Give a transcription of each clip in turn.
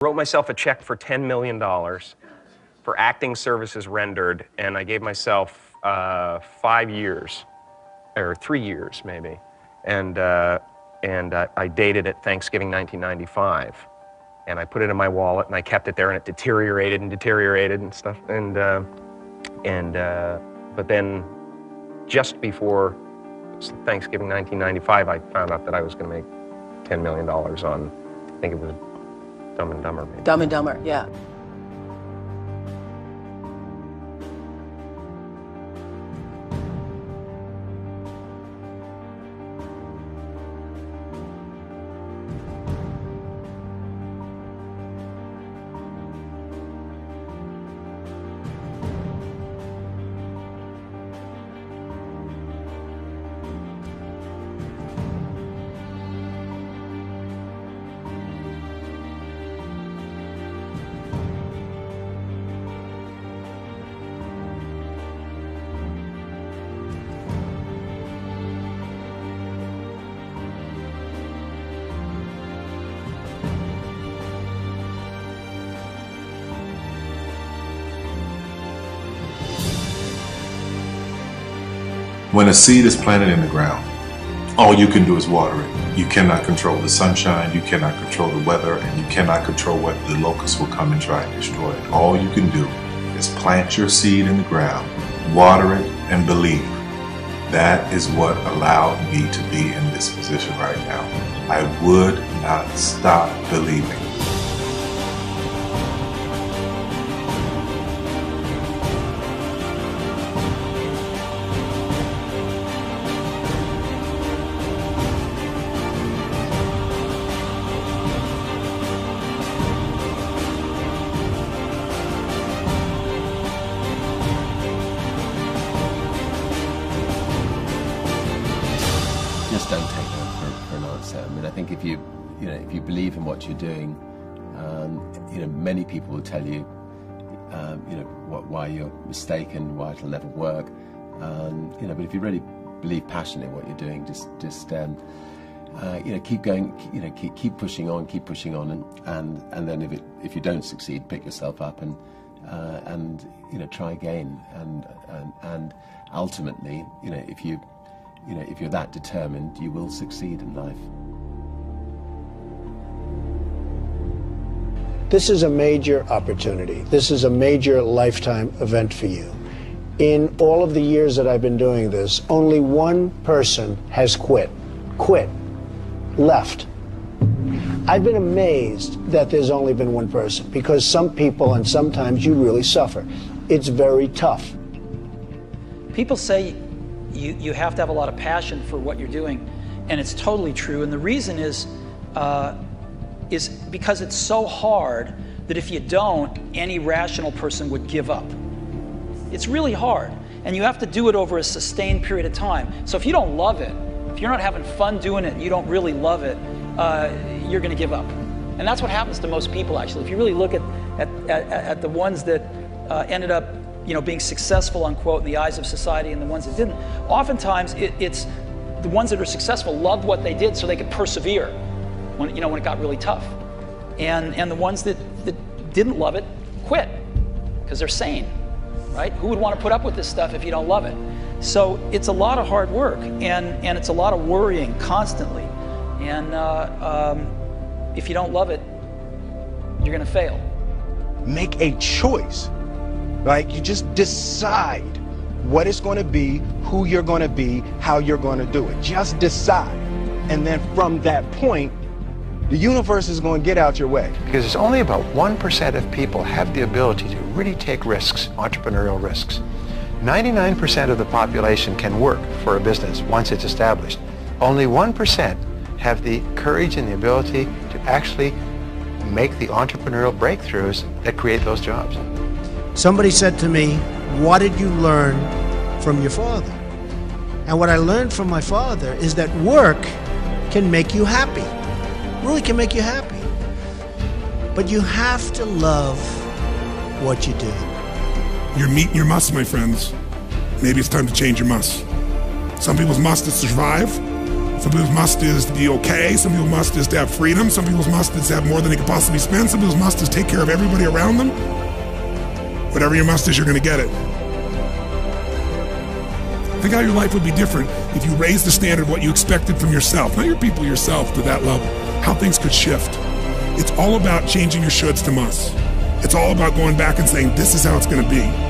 Wrote myself a check for $10 million for acting services rendered, and I gave myself 5 years, or 3 years maybe, and I dated it Thanksgiving 1995, and I put it in my wallet and I kept it there, and it deteriorated and stuff, but then just before Thanksgiving 1995, I found out that I was going to make $10 million on, I think it was Dumb and Dumber, maybe. Dumb and Dumber, yeah. When a seed is planted in the ground, all you can do is water it. You cannot control the sunshine, you cannot control the weather, and you cannot control whether the locusts will come and try and destroy it. All you can do is plant your seed in the ground, water it, and believe. That is what allowed me to be in this position right now. I would not stop believing. Just don't take no for an answer. I mean, I think if you believe in what you're doing, many people will tell you, why you're mistaken, why it'll never work. But if you really believe passionately in what you're doing, just keep going, keep pushing on, and then if you don't succeed, pick yourself up and try again, and ultimately, if you're that determined, you will succeed in life. This is a major opportunity. This is a major lifetime event for you. In all of the years that I've been doing this, only one person has quit, left. I've been amazed that there's only been one person, because some people, and sometimes you really suffer. It's very tough. People say you have to have a lot of passion for what you're doing, and it's totally true. And the reason is because it's so hard that if you don't, any rational person would give up. It's really hard, and you have to do it over a sustained period of time. So if you don't love it, if you're not having fun doing it, and you don't really love it, you're going to give up. And that's what happens to most people, actually. If you really look at the ones that ended up being successful, unquote, in the eyes of society, and the ones that didn't, oftentimes it's the ones that are successful loved what they did so they could persevere when it got really tough. And the ones that didn't love it quit because they're sane, right? Who would want to put up with this stuff if you don't love it? So it's a lot of hard work, and it's a lot of worrying constantly. And if you don't love it, you're going to fail. Make a choice. Like, you just decide what it's going to be, who you're going to be, how you're going to do it. Just decide. And then from that point, the universe is going to get out your way. Because it's only about 1% of people have the ability to really take risks, entrepreneurial risks. 99% of the population can work for a business once it's established. Only 1% have the courage and the ability to actually make the entrepreneurial breakthroughs that create those jobs. Somebody said to me, what did you learn from your father? And what I learned from my father is that work can make you happy. Really can make you happy. But you have to love what you do. You're meeting your must, my friends. Maybe it's time to change your must. Some people's must is to survive. For Some people's must is to be okay. Some people's must is to have freedom. Some people's must is to have more than they could possibly spend. Some people's must is take care of everybody around them. Whatever your must is, you're going to get it. Think how your life would be different if you raised the standard of what you expected from yourself, not your people, yourself, to that level. How things could shift. It's all about changing your shoulds to musts. It's all about going back and saying, this is how it's going to be.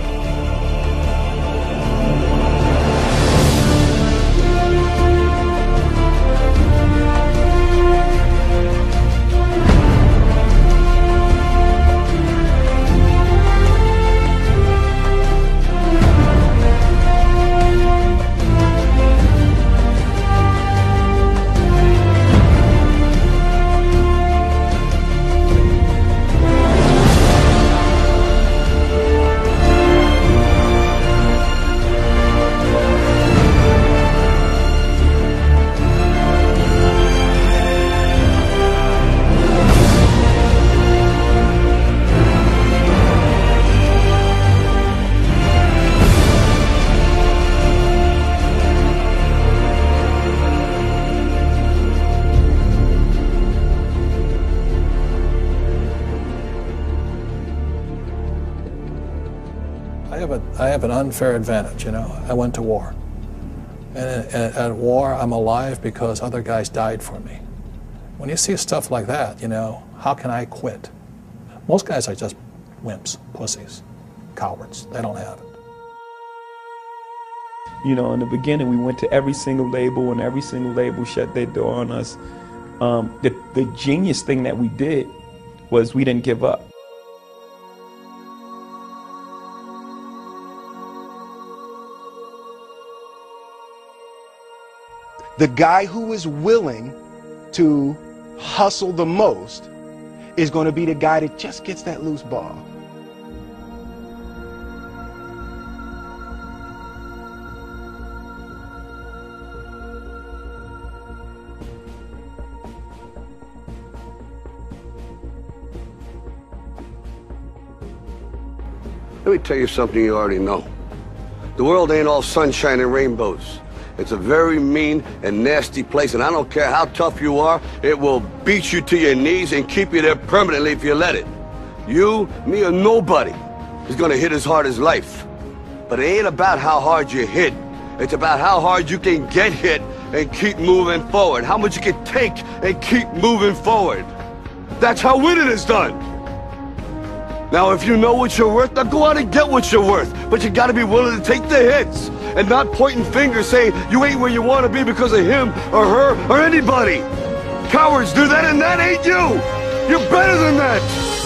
I have an unfair advantage, you know. I went to war. And at war, I'm alive because other guys died for me. When you see stuff like that, you know, how can I quit? Most guys are just wimps, pussies, cowards. They don't have it. You know, in the beginning, we went to every single label, and every single label shut their door on us. The genius thing that we did was we didn't give up. The guy who is willing to hustle the most is going to be the guy that just gets that loose ball. Let me tell you something you already know. The world ain't all sunshine and rainbows. It's a very mean and nasty place, and I don't care how tough you are, it will beat you to your knees and keep you there permanently if you let it. You, me, or nobody is gonna hit as hard as life. But it ain't about how hard you hit. It's about how hard you can get hit and keep moving forward. How much you can take and keep moving forward. That's how winning is done. Now, if you know what you're worth, now go out and get what you're worth. But you gotta be willing to take the hits and not pointing fingers saying you ain't where you want to be because of him or her or anybody. Cowards do that, and that ain't you. You're better than that.